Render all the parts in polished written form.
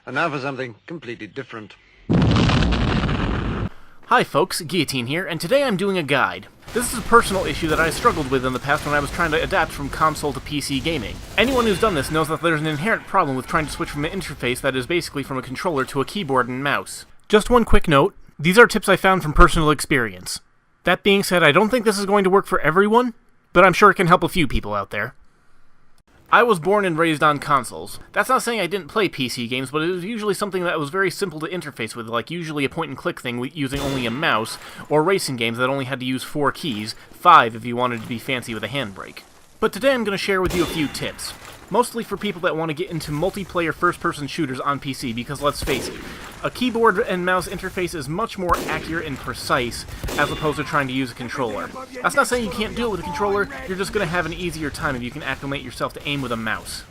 And now for something completely different. Hi folks, Guillotine here, and today I'm doing a guide. This is a personal issue that I struggled with in the past when I was trying to adapt from console to PC gaming. Anyone who's done this knows that there's an inherent problem with trying to switch from an interface that is basically from a controller to a keyboard and mouse. Just one quick note, these are tips I found from personal experience. That being said, I don't think this is going to work for everyone, but I'm sure it can help a few people out there. I was born and raised on consoles. That's not saying I didn't play PC games, but it was usually something that was very simple to interface with, like usually a point-and-click thing using only a mouse, or racing games that only had to use 4 keys, 5 if you wanted to be fancy with a handbrake. But today I'm going to share with you a few tips, mostly for people that want to get into multiplayer first-person shooters on PC, because let's face it, a keyboard and mouse interface is much more accurate and precise as opposed to trying to use a controller. That's not saying you can't do it with a controller, you're just going to have an easier time if you can acclimate yourself to aim with a mouse.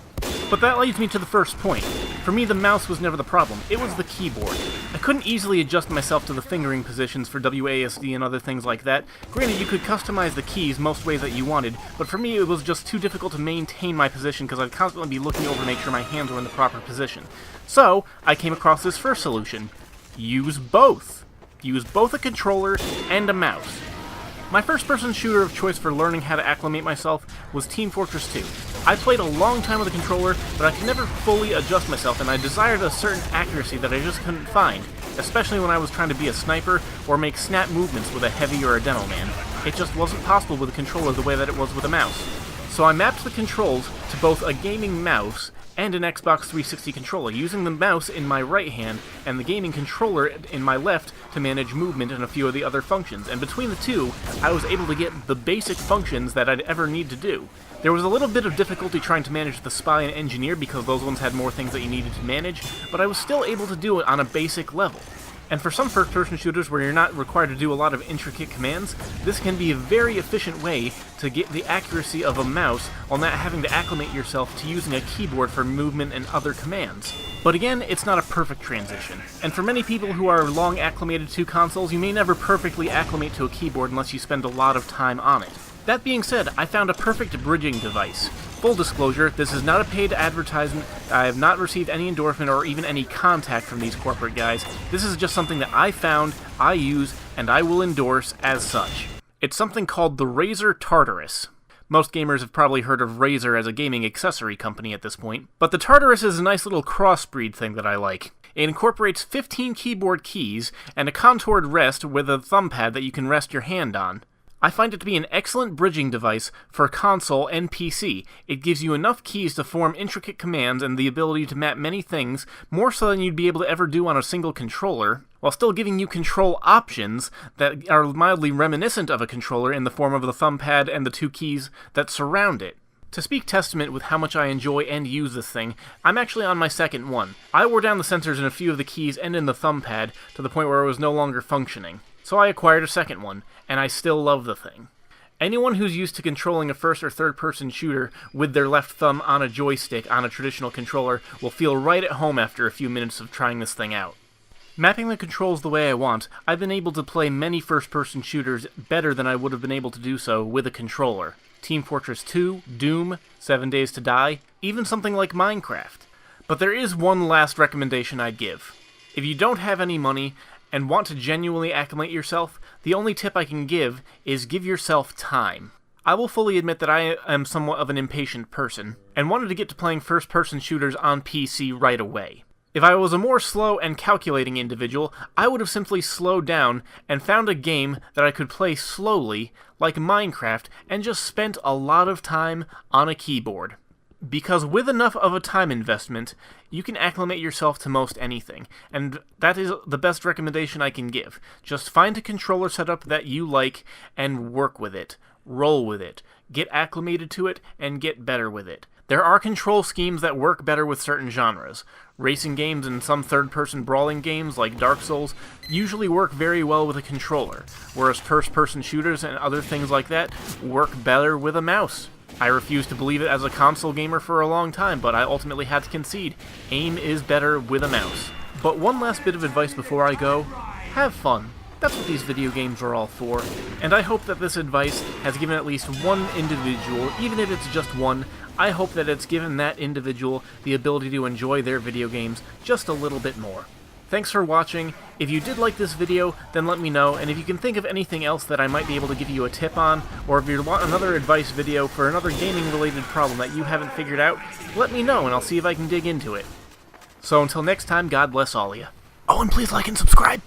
But that leads me to the first point. For me, the mouse was never the problem, it was the keyboard. I couldn't easily adjust myself to the fingering positions for WASD and other things like that. Granted, you could customize the keys most ways that you wanted, but for me it was just too difficult to maintain my position because I'd constantly be looking over to make sure my hands were in the proper position. So, I came across this first solution. Use both. Use both a controller and a mouse. My first-person shooter of choice for learning how to acclimate myself was Team Fortress 2. I played a long time with a controller, but I could never fully adjust myself, and I desired a certain accuracy that I just couldn't find, especially when I was trying to be a sniper or make snap movements with a heavy or a demo man. It just wasn't possible with a controller the way that it was with a mouse. So I mapped the controls to both a gaming mouse and an Xbox 360 controller, using the mouse in my right hand and the gaming controller in my left to manage movement and a few of the other functions. And between the two, I was able to get the basic functions that I'd ever need to do. There was a little bit of difficulty trying to manage the spy and engineer because those ones had more things that you needed to manage, but I was still able to do it on a basic level. And for some first-person shooters where you're not required to do a lot of intricate commands, this can be a very efficient way to get the accuracy of a mouse while not having to acclimate yourself to using a keyboard for movement and other commands. But again, it's not a perfect transition. And for many people who are long acclimated to consoles, you may never perfectly acclimate to a keyboard unless you spend a lot of time on it. That being said, I found a perfect bridging device. Full disclosure, this is not a paid advertisement. I have not received any endorsement or even any contact from these corporate guys. This is just something that I found, I use, and I will endorse as such. It's something called the Razer Tartarus. Most gamers have probably heard of Razer as a gaming accessory company at this point, but the Tartarus is a nice little crossbreed thing that I like. It incorporates 15 keyboard keys and a contoured rest with a thumb pad that you can rest your hand on. I find it to be an excellent bridging device for console and PC. It gives you enough keys to form intricate commands and the ability to map many things, more so than you'd be able to ever do on a single controller, while still giving you control options that are mildly reminiscent of a controller in the form of the thumb pad and the 2 keys that surround it. To speak testament with how much I enjoy and use this thing, I'm actually on my second one. I wore down the sensors in a few of the keys and in the thumb pad to the point where it was no longer functioning. So I acquired a second one, and I still love the thing. Anyone who's used to controlling a first or third person shooter with their left thumb on a joystick on a traditional controller will feel right at home after a few minutes of trying this thing out. Mapping the controls the way I want, I've been able to play many first-person shooters better than I would have been able to do so with a controller. Team Fortress 2, Doom, 7 Days to Die, even something like Minecraft. But there is one last recommendation I'd give. If you don't have any money and want to genuinely acclimate yourself, the only tip I can give is give yourself time. I will fully admit that I am somewhat of an impatient person, and wanted to get to playing first-person shooters on PC right away. If I was a more slow and calculating individual, I would have simply slowed down and found a game that I could play slowly, like Minecraft, and just spent a lot of time on a keyboard. Because with enough of a time investment, you can acclimate yourself to most anything, and that is the best recommendation I can give. Just find a controller setup that you like and work with it. Roll with it. Get acclimated to it and get better with it. There are control schemes that work better with certain genres. Racing games and some third-person brawling games like Dark Souls usually work very well with a controller, whereas first-person shooters and other things like that work better with a mouse. I refused to believe it as a console gamer for a long time, but I ultimately had to concede. Aim is better with a mouse. But one last bit of advice before I go: have fun. That's what these video games are all for, and I hope that this advice has given at least one individual, even if it's just one, I hope that it's given that individual the ability to enjoy their video games just a little bit more. Thanks for watching. If you did like this video, then let me know, and if you can think of anything else that I might be able to give you a tip on, or if you want another advice video for another gaming-related problem that you haven't figured out, let me know and I'll see if I can dig into it. So until next time, God bless all of you. Oh, and please like and subscribe!